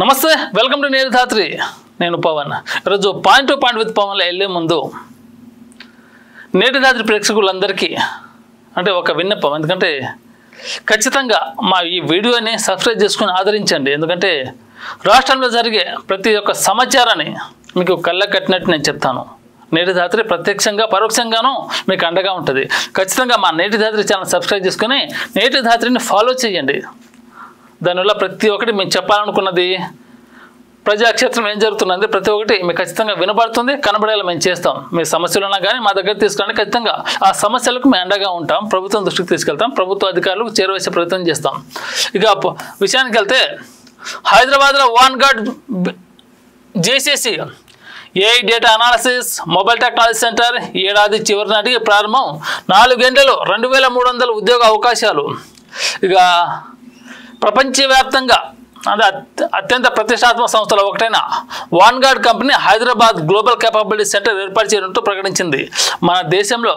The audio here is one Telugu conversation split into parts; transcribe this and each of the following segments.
నమస్తే, వెల్కమ్ టు నేటిధాత్రి. నేను పవన్. ఈరోజు పాయింట్ టు పాయింట్ విత్ పవన్లో వెళ్ళే ముందు నేటిధాత్రి ప్రేక్షకులందరికీ అంటే ఒక విన్నపం. ఎందుకంటే ఖచ్చితంగా మా ఈ వీడియోని సబ్స్క్రైబ్ చేసుకుని ఆదరించండి. ఎందుకంటే రాష్ట్రంలో జరిగే ప్రతి ఒక్క సమాచారాన్ని మీకు కళ్ళ కట్టినట్టు నేను చెప్తాను. నేటిధాత్రి ప్రత్యక్షంగా పరోక్షంగానూ మీకు అండగా ఉంటుంది. ఖచ్చితంగా మా నేటిధాత్రి ఛానల్ సబ్స్క్రైబ్ చేసుకుని నేటిధాత్రిని ఫాలో చేయండి. దానివల్ల ప్రతి ఒక్కటి మేము చెప్పాలనుకున్నది ప్రజాక్షేత్రం ఏం జరుగుతున్నది ప్రతి ఒక్కటి మీకు ఖచ్చితంగా వినబడుతుంది, కనబడేలా మేము చేస్తాం. మీ సమస్యలు ఉన్నా కానీ మా దగ్గర తీసుకురండి. ఖచ్చితంగా ఆ సమస్యలకు మేము అండగా ఉంటాం. ప్రభుత్వం దృష్టికి తీసుకెళ్తాం, ప్రభుత్వ అధికారులకు చేరవేసే ప్రయత్నం చేస్తాం. ఇక విషయానికి వెళ్తే హైదరాబాద్లో Vanguard JCC AI data analysis mobile technology centre ఏడాది చివరి నాటికి ప్రారంభం. 4 గంటలు 2300 ఉద్యోగ అవకాశాలు. ఇక ప్రపంచవ్యాప్తంగా అత్యంత ప్రతిష్టాత్మక సంస్థల ఒకటైన Vanguard company Hyderabad global capability centre ఏర్పాటు చేయడంతో ప్రకటించింది. మన దేశంలో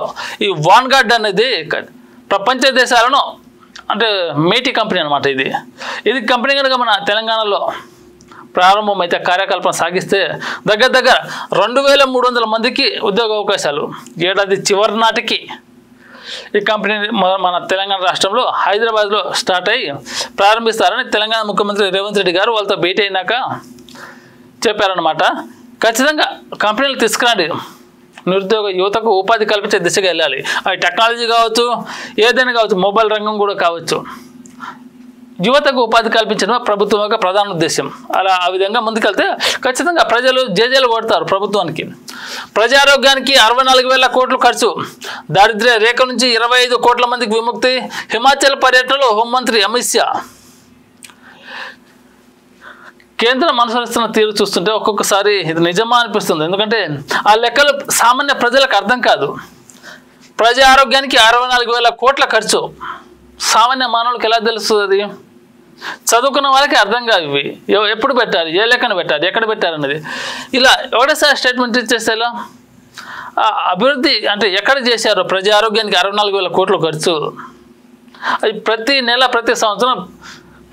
ఈ వాన్గార్డ్ అనేది ప్రపంచ దేశాలను అంటే మేటీ కంపెనీ అనమాట. ఇది కంపెనీ కనుక మన తెలంగాణలో ప్రారంభం అయితే కార్యకల్పన సాగిస్తే దగ్గర 2300 మందికి ఉద్యోగ అవకాశాలు ఏడాది చివరి నాటికి ఈ కంపెనీ మన తెలంగాణ రాష్ట్రంలో హైదరాబాద్లో స్టార్ట్ అయ్యి ప్రారంభిస్తారని తెలంగాణ ముఖ్యమంత్రి రేవంత్ రెడ్డి గారు వాళ్ళతో భేటీ అయినాక చెప్పారనమాట. ఖచ్చితంగా కంపెనీలు తీసుకురండి, నిరుద్యోగ యువతకు ఉపాధి కల్పించే దిశగా వెళ్ళాలి. అది టెక్నాలజీ కావచ్చు, ఏదైనా కావచ్చు, మొబైల్ రంగం కూడా కావచ్చు. యువతకు ఉపాధి కల్పించడం ప్రభుత్వం యొక్క ప్రధాన ఉద్దేశం. ఆ విధంగా ముందుకెళ్తే ఖచ్చితంగా ప్రజలు జేజేలు కొడతారు ప్రభుత్వానికి. ప్రజారోగ్యానికి 64,000 కోట్లు ఖర్చు. దారిద్ర్య రేఖ నుంచి 25 కోట్ల మందికి విముక్తి. హిమాచల్ పర్యటనలో హోంమంత్రి అమిత్ షా. కేంద్రం అనుసరిస్తున్న తీరు చూస్తుంటే ఒక్కొక్కసారి ఇది నిజమా అనిపిస్తుంది. ఎందుకంటే ఆ లెక్కలు సామాన్య ప్రజలకు అర్థం కాదు. ప్రజా ఆరోగ్యానికి 64,000 కోట్ల ఖర్చు సామాన్య మానవులకు ఎలా తెలుస్తుంది? చదువుకున్న వాళ్ళకి అర్థం కాదు. ఇవి ఎప్పుడు పెట్టాలి, ఏ లెక్కన పెట్టాలి, ఎక్కడ పెట్టారన్నది. ఇలా ఒకటేసారి స్టేట్మెంట్ ఇచ్చేసేలా అభివృద్ధి అంటే ఎక్కడ చేశారు? ప్రజా ఆరోగ్యానికి 64,000 కోట్ల ఖర్చు. అది ప్రతి నెల ప్రతి సంవత్సరం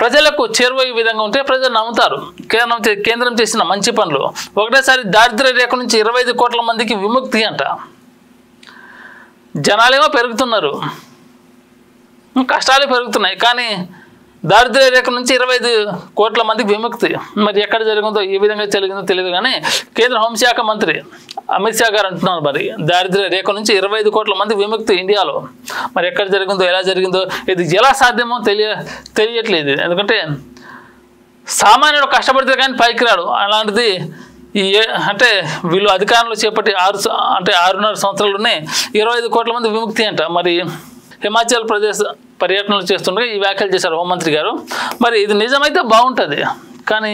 ప్రజలకు చేరువయ్యే విధంగా ఉంటే ప్రజలు నమ్ముతారు. కేంద్రం చేసిన మంచి పనులు. ఒకటేసారి దారిద్ర్య రేఖ నుంచి 25 కోట్ల మందికి విముక్తి అంట. జనాలేమో పెరుగుతున్నారు, కష్టాలు పెరుగుతున్నాయి, కానీ దారిద్ర్య రేఖ నుంచి 25 కోట్ల మందికి విముక్తి. మరి ఎక్కడ జరిగిందో, ఏ విధంగా జరిగిందో తెలియదు. కానీ కేంద్ర హోంశాఖ మంత్రి అమిత్ షా గారు అంటున్నారు, మరి దారిద్ర్య రేఖ నుంచి 25 కోట్ల మంది విముక్తి ఇండియాలో. మరి ఎక్కడ జరిగిందో, ఎలా జరిగిందో, ఇది ఎలా సాధ్యమో తెలియట్లేదు. ఎందుకంటే సామాన్యుడు కష్టపడితే కానీ పైకి రాడు. అలాంటిది అంటే వీళ్ళు అధికారంలో చేపట్టి 6.5 సంవత్సరాల్లోనే 25 కోట్ల మంది విముక్తి అంట. మరి హిమాచల్ ప్రదేశ్ పర్యటనలు చేస్తుండగా ఈ వ్యాఖ్యలు చేశారు హోంమంత్రి గారు. మరి ఇది నిజమైతే బాగుంటుంది, కానీ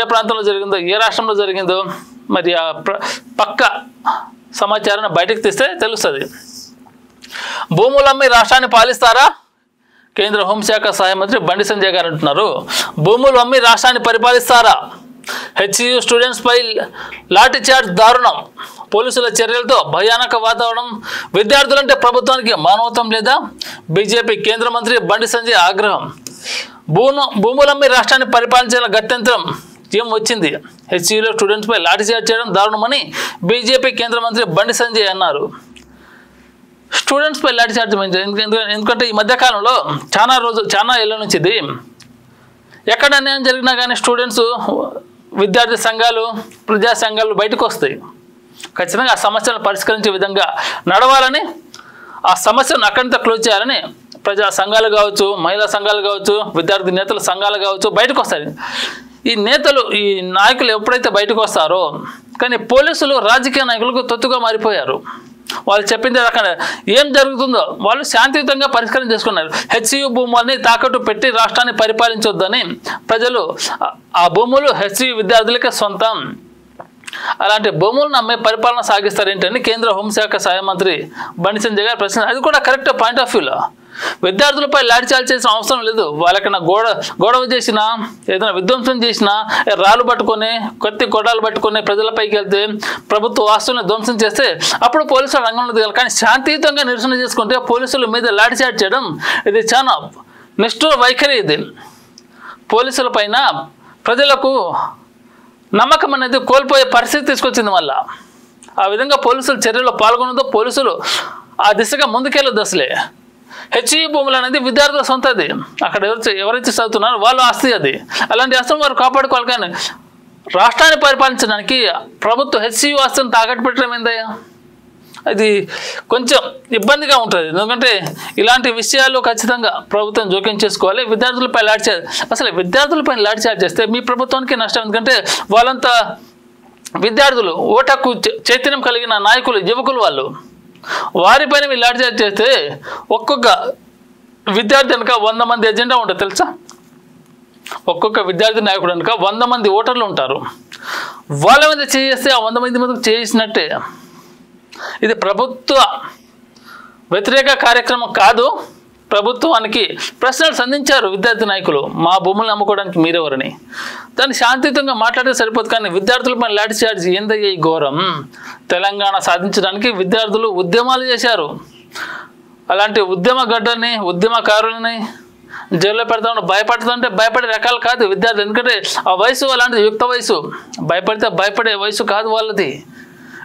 ఏ ప్రాంతంలో జరిగిందో, ఏ రాష్ట్రంలో జరిగిందో మరి ఆ పక్క సమాచారాన్ని బయటకు తీస్తే తెలుస్తుంది. భూములమ్మి రాష్ట్రాన్ని పాలిస్తారా? కేంద్ర హోంశాఖ సహాయ మంత్రి బండి సంజయ్ గారు అంటున్నారు. భూములు అమ్మి రాష్ట్రాన్ని పరిపాలిస్తారా? హెచ్సియు స్టూడెంట్స్పై లాఠీ చార్జ్ దారుణం. పోలీసుల చర్యలతో భయానక వాతావరణం. విద్యార్థులంటే ప్రభుత్వానికి మానవత్వం లేదా? బీజేపీ కేంద్ర మంత్రి బండి సంజయ్ ఆగ్రహం. భూములమ్మి రాష్ట్రాన్ని పరిపాలించిన గత్యంతరం ఏం వచ్చింది? హెచ్సియులో స్టూడెంట్స్పై లాఠీ చార్జ్ చేయడం దారుణమని బీజేపీ కేంద్ర మంత్రి బండి సంజయ్ అన్నారు. స్టూడెంట్స్పై లాఠీ చార్జ్ ఎందుకంటే ఈ మధ్యకాలంలో చాలా ఏళ్ళ నుంచి ఇది ఎక్కడ అన్యాయం జరిగినా కానీ స్టూడెంట్స్, విద్యార్థి సంఘాలు, ప్రజా సంఘాలు బయటకు వస్తాయి. ఖచ్చితంగా ఆ సమస్యలను పరిష్కరించే విధంగా నడవాలని, ఆ సమస్యను అక్కడితో క్లోజ్ చేయాలని ప్రజా సంఘాలు కావచ్చు, మహిళా సంఘాలు కావచ్చు, విద్యార్థి నేతల సంఘాలు కావచ్చు బయటకు వస్తాయి. ఈ నేతలు, ఈ నాయకులు ఎప్పుడైతే బయటకు వస్తారో, కానీ పోలీసులు రాజకీయ నాయకులకు తొత్తుగా మారిపోయారు. వాళ్ళు చెప్పింది రకంగా ఏం జరుగుతుందో వాళ్ళు శాంతియుతంగా పరిష్కారం చేసుకున్నారు. హెచ్సియు భూములని తాకట్టు పెట్టి రాష్ట్రాన్ని పరిపాలించొద్దని ప్రజలు, ఆ భూములు హెచ్సియు విద్యార్థులకే సొంతం, అలాంటి భూములను అమ్మే పరిపాలన సాగిస్తారేంటని కేంద్ర హోంశాఖ సహాయ మంత్రి బండి సంజయ్ గారు ప్రశ్న. అది కూడా కరెక్ట్ పాయింట్ ఆఫ్ వ్యూలో. విద్యార్థులపై లాఠీ చార్జ్ చేసిన అవసరం లేదు. వాళ్ళకన్నా గొడవ చేసినా, ఏదైనా విధ్వంసం చేసినా, రాళ్ళు పట్టుకొని, కొడాలు పట్టుకొని ప్రజలపైకి వెళ్తే, ప్రభుత్వ ఆస్తులను ధ్వంసం చేస్తే అప్పుడు పోలీసులు రంగంలో దిగాలి. కానీ శాంతియుతంగా నిరసన చేసుకుంటే పోలీసుల మీద లాఠీ చార్జ్ చేయడం ఇది చాలా నిష్ఠుర వైఖరి. ఇది పోలీసుల పైన ప్రజలకు నమ్మకం అనేది కోల్పోయే పరిస్థితి తీసుకొచ్చింది. మళ్ళా ఆ విధంగా పోలీసులు చర్యలో పాల్గొనడంతో పోలీసులు ఆ దిశగా ముందుకెళ్ళదు. అసలే హెచ్ఈ భూములు అనేది విద్యార్థుల సొంతది. అక్కడ ఎవరైతే చదువుతున్నారో వాళ్ళ ఆస్తి అది. అలాంటి ఆస్తులను వారు కాపాడుకోవాలి. కానీ రాష్ట్రాన్ని పరిపాలించడానికి ప్రభుత్వం హెచ్ఈ ఆస్తులను తాకట్టు పెట్టడం ఏందయ్యా? అది కొంచెం ఇబ్బందిగా ఉంటుంది. ఎందుకంటే ఇలాంటి విషయాలు ఖచ్చితంగా ప్రభుత్వం జోక్యం చేసుకోవాలి. విద్యార్థులపై లాఠీ చార్జ్, అసలు విద్యార్థులపై లాఠీ చార్జ్ చేస్తే మీ ప్రభుత్వానికి నష్టం. ఎందుకంటే వాళ్ళంతా విద్యార్థులు, ఓటకు చైతన్యం కలిగిన నాయకులు, యువకులు, వాళ్ళు వారిపైన మీరు లాఠీ చార్జ్ చేస్తే ఒక్కొక్క విద్యార్థి వెనుక 100 మంది ఎజెండా ఉంటుంది తెలుసా? ఒక్కొక్క విద్యార్థి నాయకుడు వెనుక 100 మంది ఓటర్లు ఉంటారు. వాళ్ళ మీద చేస్తే ఆ 100 మంది మీదకు చేసినట్టే. ఇది ప్రభుత్వ వ్యతిరేక కార్యక్రమం కాదు. ప్రభుత్వానికి ప్రశ్నలు సంధించారు విద్యార్థి నాయకులు, మా భూములను అమ్ముకోవడానికి మీరెవరని. దాన్ని శాంతియుతంగా మాట్లాడితే సరిపోదు. కానీ విద్యార్థులపై లాఠీ చార్జ్ ఏందయ్యా ఈ ఘోరం? తెలంగాణ సాధించడానికి విద్యార్థులు ఉద్యమాలు చేశారు. అలాంటి ఉద్యమ గడ్డని, ఉద్యమకారులని జైల్లో పెడతామంటే భయపడుతుంటే భయపడే రకాలు కాదు విద్యార్థులు. ఎందుకంటే ఆ వయసు అలాంటిది, యుక్త వయసు. భయపడితే భయపడే వయసు కాదు వాళ్ళది.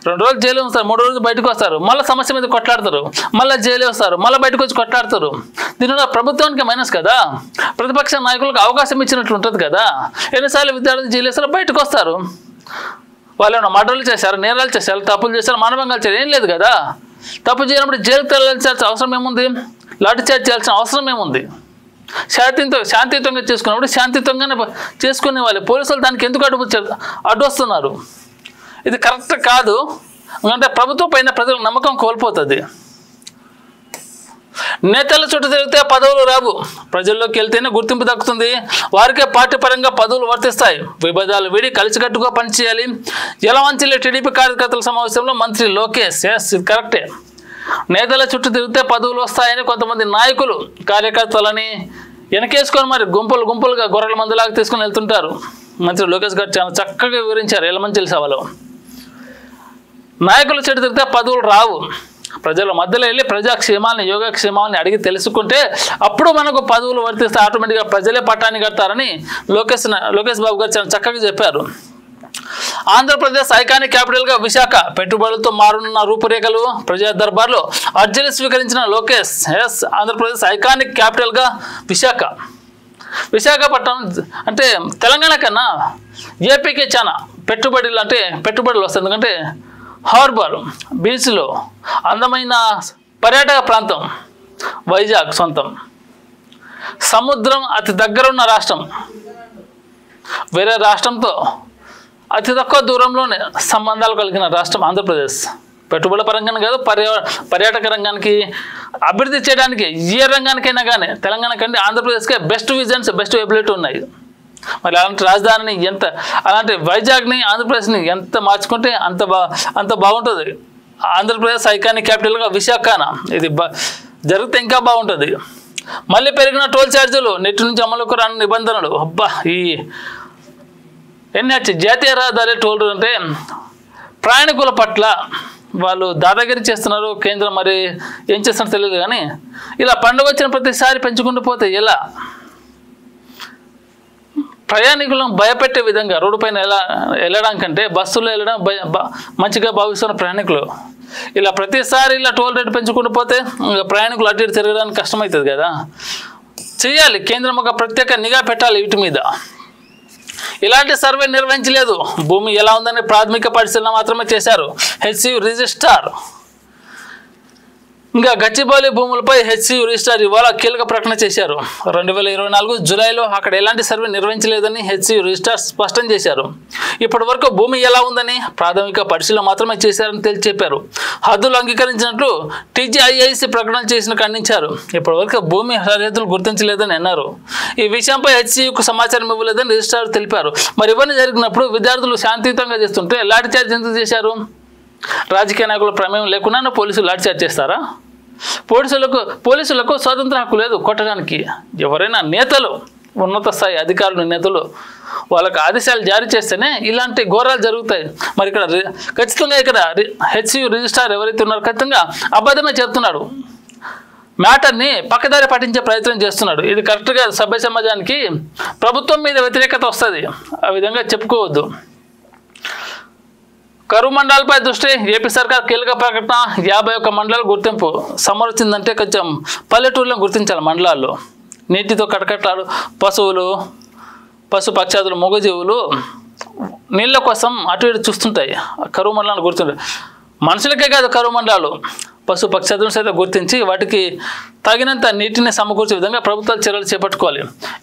2 రోజులు జైలు వస్తారు, 3 రోజులు బయటకు వస్తారు, మళ్ళీ సమస్య మీద కొట్లాడతారు, మళ్ళీ జైలు వస్తారు, మళ్ళీ బయటకు వచ్చి కొట్లాడతారు. దీనివల్ల ప్రభుత్వానికి మైనస్ కదా. ప్రతిపక్ష నాయకులకు అవకాశం ఇచ్చినట్లు ఉంటుంది కదా. ఎన్నిసార్లు విద్యార్థులు జైలు వేస్తారో బయటకు వస్తారు. వాళ్ళు ఏమైనా మర్డర్లు చేశారు, నేరాలు చేశారు, తప్పులు చేశారు, మానభంగాలు చేశారు, ఏం లేదు కదా. తప్పు చేయనప్పుడు జైలుకు తరలించాల్సిన అవసరం ఏముంది? లాఠీ చార్జ్ చేయాల్సిన అవసరం ఏముంది? శాంతియుతంగా చేసుకున్నప్పుడు శాంతియుతంగానే చేసుకునే వాళ్ళు. పోలీసులు దానికి ఎందుకు అడ్డు వస్తున్నారు? ఇది కరెక్ట్ కాదు. ఎందుకంటే ప్రభుత్వం పైన ప్రజలకు నమ్మకం కోల్పోతుంది. నేతల చుట్టూ తిరిగితే పదవులు రావు, ప్రజల్లోకి వెళ్తేనే గుర్తింపు దక్కుతుంది. వారికే పార్టీ పరంగా పదవులు వర్తిస్తాయి. విభేదాలు వీడి కలిసికట్టుగా పనిచేయాలి. యలమంచిలి టీడీపీ కార్యకర్తల సమావేశంలో మంత్రి లోకేష్, ఇది కరెక్టే. నేతల చుట్టూ తిరిగితే పదవులు వస్తాయని కొంతమంది నాయకులు కార్యకర్తలని వెనకేసుకొని మరి గుంపులుగా గొర్రెల మందులాగా తీసుకొని వెళ్తుంటారు. మంత్రి లోకేష్ గారు చాలా చక్కగా వివరించారు యలమంచిలి సభలో. నాయకుల చుట్టూ తిరిగితే పదవులు రావు. ప్రజల మధ్యలో వెళ్ళి ప్రజాక్షేమాలని, యోగక్షేమాలని అడిగి తెలుసుకుంటే అప్పుడు మనకు పదవులు వర్తిస్తే ఆటోమేటిక్గా ప్రజలే పట్టాన్ని కడతారని లోకేష్ బాబు గారు చాలా చక్కగా చెప్పారు. ఆంధ్రప్రదేశ్ ఐకానిక్ క్యాపిటల్గా విశాఖ పెట్టుబడులతో మారున్న రూపురేఖలు. ప్రజా దర్బార్లో అర్జీలు స్వీకరించిన లోకేష్. ఆంధ్రప్రదేశ్ ఐకానిక్ క్యాపిటల్గా విశాఖపట్నం అంటే తెలంగాణ కన్నా ఏపీకి చాలా పెట్టుబడులు వస్తాయి. ఎందుకంటే హార్బర్, బీచ్లో అందమైన పర్యాటక ప్రాంతం వైజాగ్ సొంతం. సముద్రం అతి దగ్గర ఉన్న రాష్ట్రం. వేరే రాష్ట్రంతో అతి తక్కువ దూరంలోనే సంబంధాలు కలిగిన రాష్ట్రం ఆంధ్రప్రదేశ్. పెట్టుబడుల పరంగానే కాదు, పర్యాటక రంగానికి అభివృద్ధి చేయడానికి ఏ రంగానికైనా కానీ తెలంగాణ కంటే ఆంధ్రప్రదేశ్కే బెస్ట్ విజన్స్, బెస్ట్ ఎబిలిటీ ఉన్నాయి. మరి అలాంటి రాజధానిని అలాంటి వైజాగ్ని, ఆంధ్రప్రదేశ్ని ఎంత మార్చుకుంటే అంత బాగుంటుంది. ఆంధ్రప్రదేశ్ ఐకానిక్ క్యాపిటల్గా విశాఖన ఇది జరిగితే ఇంకా బాగుంటుంది. మళ్ళీ పెరిగిన టోల్ ఛార్జీలు, నెట్ నుంచి అమలుకు రాని నిబంధనలు. ఈ NH జాతీయ రహదారి టోల్ అంటే ప్రయాణికుల పట్ల వాళ్ళు దాదాగిరి చేస్తున్నారు. కేంద్రం మరి ఏం చేస్తున్నారో తెలియదు. కానీ ఇలా పండుగ వచ్చిన ప్రతిసారి పెంచుకుంటూ పోతే ఎలా? ప్రయాణికులను భయపెట్టే విధంగా రోడ్డు పైన వెళ్ళడానికంటే బస్సులో వెళ్ళడం మంచిగా భావిస్తున్న ప్రయాణికులు. ఇలా ప్రతిసారి ఇలా టోల్ రేటు పెంచుకుంటూ పోతే ప్రయాణికులు అటు ఇటు తిరగడానికి కష్టమవుతుంది కదా. చేయాలి, కేంద్రం ఒక ప్రత్యేక నిఘా పెట్టాలి వీటి మీద. ఇలాంటి సర్వే నిర్వహించలేదు. భూమి ఎలా ఉందని ప్రాథమిక పరిశీలన మాత్రమే చేశారు. హెచ్సియు రిజిస్ట్రార్ ఇంకా గచ్చిబౌలి భూములపై హెచ్సియు రిజిస్ట్రార్ ఇవాళ కీలక ప్రకటన చేశారు. 2024 జూలైలో అక్కడ ఎలాంటి సర్వే నిర్వహించలేదని హెచ్సియు రిజిస్ట్రార్ స్పష్టం చేశారు. ఇప్పటి వరకు భూమి ఎలా ఉందని ప్రాథమిక పరిశీలన మాత్రమే చేశారని తేల్చి చెప్పారు. హద్దులు అంగీకరించినట్లు TGIIC ప్రకటన చేసిన ఖండించారు. ఇప్పటి వరకు భూమి సరిహద్దులు గుర్తించలేదని అన్నారు. ఈ విషయంపై హెచ్సియుకు సమాచారం ఇవ్వలేదని రిజిస్ట్రార్ తెలిపారు. మరి ఇవన్నీ జరిగినప్పుడు విద్యార్థులు శాంతియుతంగా చేస్తుంటే లాఠీ చార్జ్ ఎందుకు చేశారు? రాజకీయ నాయకుల ప్రమేయం లేకుండా పోలీసులు లాఠీ చార్జ్ చేస్తారా? పోలీసులకు స్వాతంత్ర హక్కు లేదు కొట్టడానికి. ఎవరైనా నేతలు, ఉన్నత స్థాయి అధికారులు, నేతలు వాళ్ళకి ఆదేశాలు జారీ చేస్తేనే ఇలాంటి ఘోరాలు జరుగుతాయి. మరి ఖచ్చితంగా ఇక్కడ హెచ్సియు రిజిస్ట్రార్ ఎవరైతే ఉన్నారో ఖచ్చితంగా అబద్ధమే చెప్తున్నాడు. మ్యాటర్ని పక్కదారి పట్టించే ప్రయత్నం చేస్తున్నాడు. ఇది కరెక్ట్గా సభ్య సమాజానికి ప్రభుత్వం మీద వ్యతిరేకత వస్తుంది, ఆ విధంగా చెప్పుకోవద్దు. కరువు మండలాలపై దృష్టి, ఏపీ సర్కార్ కీలక ప్రకటన. 51 మండలాలు గుర్తింపు. సమ్మర్ వచ్చిందంటే కొంచెం పల్లెటూరులను గుర్తించాలి. మండలాల్లో నీటితో కటకట్లాడు పశు పక్షాదులు మూగజీవులు నీళ్ళ కోసం అటు ఇటు చూస్తుంటాయి. కరువు మండలాలు గుర్తుంటాయి. మనుషులకే కాదు, కరువు మండలాలు పశు పక్షాదులను సైతం గుర్తించి వాటికి తగినంత నీటిని సమకూర్చే విధంగా ప్రభుత్వాలు చర్యలు చేపట్టుకోవాలి.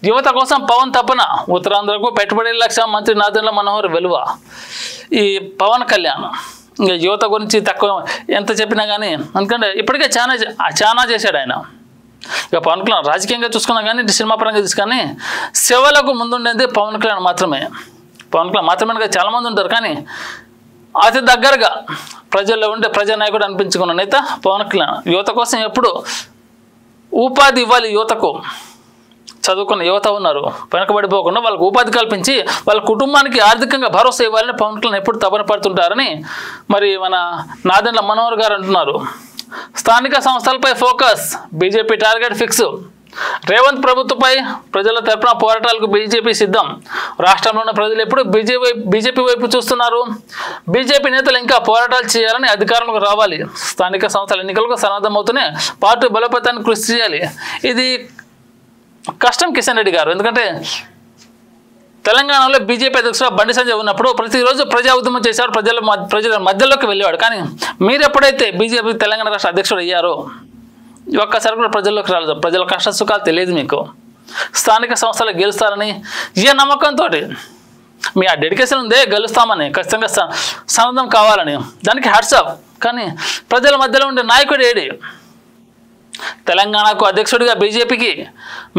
యువత కోసం పవన్ తపన. ఉత్తరాంధ్రకు పెట్టుబడి లక్ష్యం. మంత్రి నాదెండ్ల మనోహర్ వెలువ. ఈ పవన్ కళ్యాణ్ ఇంకా యువత గురించి తక్కువ ఎంత చెప్పినా కానీ, ఎందుకంటే ఇప్పటికే చాలా చేశాడు ఆయన. ఇక పవన్ కళ్యాణ్ రాజకీయంగా చూసుకున్నా కానీ, సినిమా పరంగా తీసుకొని సేవలకు ముందుండేది పవన్ కళ్యాణ్ మాత్రమే. పవన్ కళ్యాణ్ మాత్రమే చాలామంది ఉంటారు, కానీ అతి దగ్గరగా ప్రజల్లో ఉండే ప్రజానాయకుడు అనిపించుకున్న నేత పవన్ కళ్యాణ్. యువత కోసం ఎప్పుడు ఉపాధి ఇవ్వాలి. యువతకు చదువుకున్న యువత ఉన్నారు, వెనకబడిపోకుండా వాళ్ళకు ఉపాధి కల్పించి వాళ్ళ కుటుంబానికి ఆర్థికంగా భరోసా ఇవ్వాలని పవన్ కళ్యాణ్ ఎప్పుడు తపన పడుతుంటారని మరి మన నాదెండ్ల మనోహర్ గారు అంటున్నారు. స్థానిక సంస్థలపై focus. BJP target fix. Revanth ప్రభుత్వంపై ప్రజల తరపున పోరాటాలకు బీజేపీ సిద్ధం. రాష్ట్రంలోని ప్రజలు ఎప్పుడు బీజేపీ వైపు చూస్తున్నారు. బీజేపీ నేతలు ఇంకా పోరాటాలు చేయాలని అధికారంలోకి రావాలి. స్థానిక సంస్థల ఎన్నికలకు సన్నద్ధమవుతూనే పార్టీ బలోపేతానికి కృషి చేయాలి. ఇది కష్టం కిషన్ రెడ్డి గారు. ఎందుకంటే తెలంగాణలో బీజేపీ అధ్యక్షుడు బండి సంజయ్ ఉన్నప్పుడు ప్రతిరోజు ప్రజా ఉద్యమం చేశారు, ప్రజల మధ్యలోకి వెళ్ళేవాడు. కానీ మీరు ఎప్పుడైతే బీజేపీ తెలంగాణ రాష్ట్ర అధ్యక్షుడు అయ్యారో ఒక్కసారి కూడా ప్రజల్లోకి రాలేదు. ప్రజల కష్ట సుఖాలు తెలియదు మీకు. స్థానిక సంస్థలు గెలుస్తారని ఏ నమ్మకంతో మీ ఆ డెడికేషన్ ఉందే, గెలుస్తామని ఖచ్చితంగా సన్నద్ధం కావాలని, దానికి హ్యాట్సాప్. కానీ ప్రజల మధ్యలో ఉండే నాయకుడు ఏడి? తెలంగాణకు అధ్యక్షుడిగా బీజేపీకి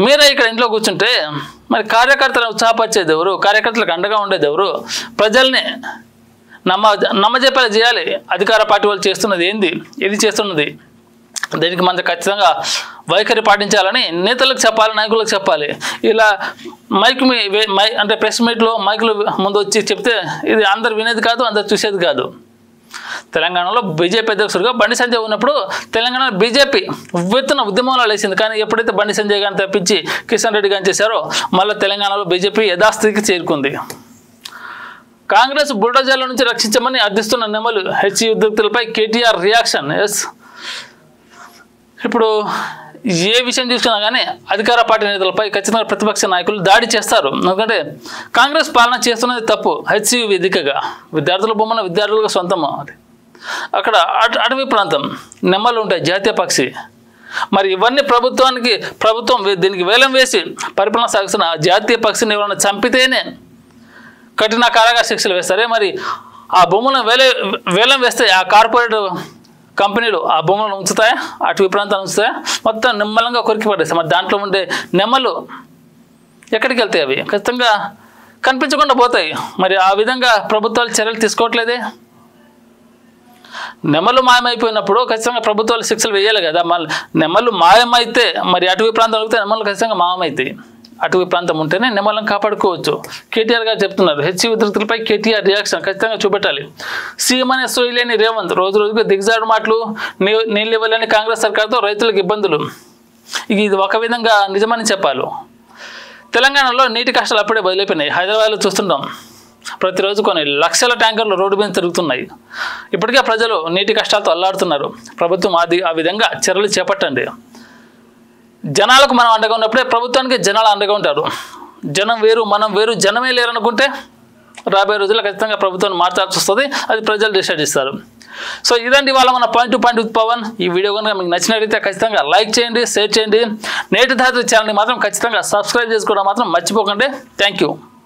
మీరే ఇక్కడ ఇంట్లో కూర్చుంటే మరి కార్యకర్తలను ఉత్సాహపరిచేది ఎవరు? కార్యకర్తలకు అండగా ఉండేది ఎవరు? ప్రజల్ని నమ్మజెప్పేలా చేయాలి. అధికార పార్టీ వాళ్ళు చేస్తున్నది ఏంది, ఇది చేస్తున్నది, దీనికి మనం ఖచ్చితంగా వైఖరి పాటించాలని నేతలకు చెప్పాలి, నాయకులకు చెప్పాలి. ఇలా అంటే ప్రెస్ మీట్లో మైకులు ముందు వచ్చి చెప్తే ఇది అందరు వినేది కాదు, అందరు చూసేది కాదు. తెలంగాణలో బీజేపీ అధ్యక్షుడిగా బండి సంజయ్ ఉన్నప్పుడు తెలంగాణలో బీజేపీ ఉవ్వెత్తున ఉద్యమంలో లేచింది. కానీ ఎప్పుడైతే బండి సంజయ్ గారిని తప్పించి కిషన్ రెడ్డి గారిని చేశారో మళ్ళీ తెలంగాణలో బీజేపీ యథాస్థితికి చేరుకుంది. కాంగ్రెస్ బుల్డోజర్ల నుంచి రక్షించమని అర్థిస్తున్న నెమలు. హెచ్ఈ ఉద్యోగులపై కేటీఆర్ రియాక్షన్. ఎస్, ఇప్పుడు ఏ విషయం చూసినా కానీ అధికార పార్టీ నేతలపై ఖచ్చితంగా ప్రతిపక్ష నాయకులు దాడి చేస్తారు. ఎందుకంటే కాంగ్రెస్ పాలన చేస్తున్నది తప్పు. హెచ్సియు వేదికగా విద్యార్థుల బొమ్మన విద్యార్థులకు సొంతం. అది అక్కడ అటవీ ప్రాంతం, నెమ్మలు ఉంటాయి, జాతీయ పక్షి. మరి ఇవన్నీ ప్రభుత్వం దీనికి వేలం వేసి పరిపాలన సాగిస్తున్న జాతీయ పక్షిని ఎవరైనా చంపితేనే కఠిన కారాగార శిక్షలు వేస్తారే. మరి ఆ భూములను వేలం వేస్తే ఆ కార్పొరేట్ కంపెనీలు ఆ భూములను ఉంచుతాయా, అటవీ ప్రాంతాన్ని ఉంచుతాయా? మొత్తం నిమ్మలంగా కొరికి పడేస్తాయి. మరి దాంట్లో ఉండే నెమ్మలు ఎక్కడికి వెళ్తాయి? అవి ఖచ్చితంగా కనిపించకుండా పోతాయి. మరి ఆ విధంగా ప్రభుత్వాలు చర్యలు తీసుకోవట్లేదే. నెమ్మలు మాయమైపోయినప్పుడు ఖచ్చితంగా ప్రభుత్వాలు శిక్షలు వేయాలి కదా. మళ్ళీ నెమ్మలు మాయమైతే మరి అటవీ ప్రాంతాలు వెళ్తే నెమ్మలు ఖచ్చితంగా మాయమవుతాయి. అటవీ ప్రాంతం ఉంటేనే నెమ్మలను కాపాడుకోవచ్చు. కేటీఆర్ గారు చెప్తున్నారు. హెచ్సి ఉధృతులపై కేటీఆర్ రియాక్షన్ ఖచ్చితంగా చూపెట్టాలి. సీఎం అనే సోయలేని రేవంత్ రోజు రోజుకు దిగజాడు మాటలు. నీళ్ళు ఇవ్వలేని కాంగ్రెస్ సర్కార్తో రైతులకు ఇబ్బందులు. ఇది ఒక విధంగా నిజమని చెప్పాలి. తెలంగాణలో నీటి కష్టాలు అప్పుడే బదిలిపోయినాయి. హైదరాబాద్లో చూస్తుంటాం, ప్రతిరోజు కొన్ని లక్షల ట్యాంకర్లు రోడ్డు మీద తిరుగుతున్నాయి. ఇప్పటికే ప్రజలు నీటి కష్టాలతో అల్లాడుతున్నారు. ప్రభుత్వం ఆ విధంగా చర్యలు చేపట్టండి. జనాలకు మనం అండగా ఉన్నప్పుడే ప్రభుత్వానికి జనాలు అండగా ఉంటారు. జనం వేరు, మనం వేరు, జనమే లేరనుకుంటే రాబోయే రోజుల్లో ఖచ్చితంగా ప్రభుత్వాన్ని మార్చాల్సి వస్తుంది. అది ప్రజలు డిసైడ్ చేస్తారు. సో ఇదండి వాళ్ళ మన point to point with Pawan. ఈ వీడియో కనుక మీకు నచ్చినట్లయితే ఖచ్చితంగా లైక్ చేయండి, షేర్ చేయండి. నేటి ధాత్రి ఛానల్ని మాత్రం ఖచ్చితంగా సబ్స్క్రైబ్ చేసుకోవడం మాత్రం మర్చిపోకండి. Thank you.